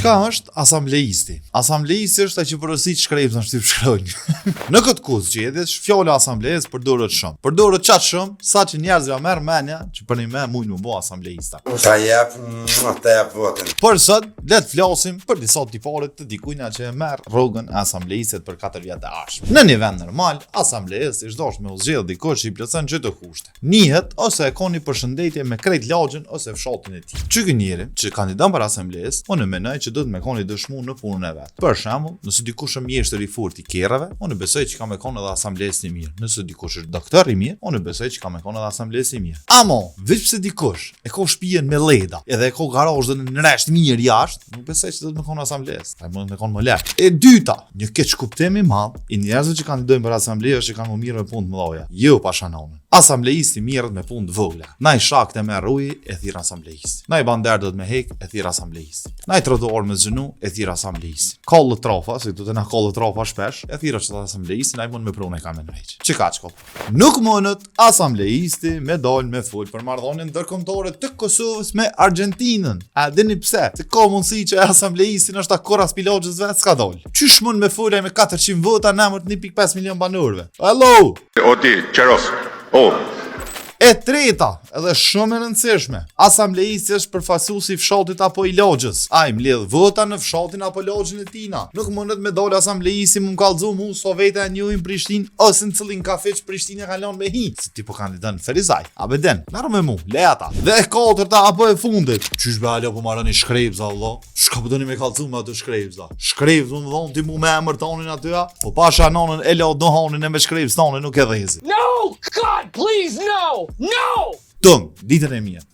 Çka është asambleisti? Asambleisti është ai që porosit shkrepën shtyp shkronjë. Në këtë kozgjedhje fjala asamblejes përdoret shumë. Përdoret çat shumë, saqë njerëzve merr mendja që për një mujnë më bë asambleista. Ta jep votën. Por sot le të flasim për disa tipare të dikujna që merr rrogën e asambleisë për 4 vjet të ardhshëm. Në një vend normal, asambleisti është dashur me u zgjedh dikush që i plotson çdo kushte. Nihet ose e ka një përshëndetje me krejt lagjën ose fshatin e tij. Çka njëri që kandidan për asambleisë, unë mendoj që do të më koni dëshmu në punën e vet. Për shembull, nëse dikush është mjeshtër i fortë i kerrave, unë besoj që ka më konë edhe asambleisë i mirë. Nëse dikush është doktor i mirë, unë besoj që ka më konë edhe asambleisë i mirë. Amo, veç pse dikush e ka shtëpinë me leda, edhe e ka garazhin në rresht mirë jashtë, nuk besoj që do të më konë asambleisë. Ai mund të më konë më lart. E dyta, një keq kuptim i madh i njerëzve që kandidojnë për asambleë është që kanë më mirë me punë të mëdha. Jo pa shanonën. Asambleisti mirret me punë të vogla. Na i shaktë me rruj e thirr asambleisti. Na i bander do të me hek e thirr asambleisti. Na i trotuar me zhnu e thirr asambleisti. Kollë trofa, si do të na kollë trofa shpesh, e thirr çdo asambleisti, na i mund me prunë kamë në veç. Çka çko? Nuk mundet asambleisti me dal me fol për marrëdhënien ndërkombëtare të Kosovës me Argjentinën. A dini pse? Se ka mundësi që asambleisti është akora spilaxhës vetë s'ka dal. Çish mund me folaj me 400 vota në emër të 1.5 milion banorëve? Hello! Oti, Qeros. E treta, edhe shumë e rëndësishme, asambleisti është përfaqësuesi i fshatit apo i lagjës. Ai mbledh vota në fshatin apo lagjën e tina. Nuk mundet me dal asambleisti mu kallëzu mu Soveta e njohin Prishtinë ose në cillin kafe që Prishtina ka lënë me hi. Si tipo kandidat Ferizaj. Abeden, merr me mu, le ata. Dhe e katërta apo e fundit. Qysh be alo po marrani shkrepza valla? Çka po doni me kallëzu me ato shkrepza? Shkrepza më dhon ti mu me emër tonin aty. Po pasha nonën e la dohanin e me shkrepz tonin nuk e dhezi. No! God, please, no! No! Ditën e mirë.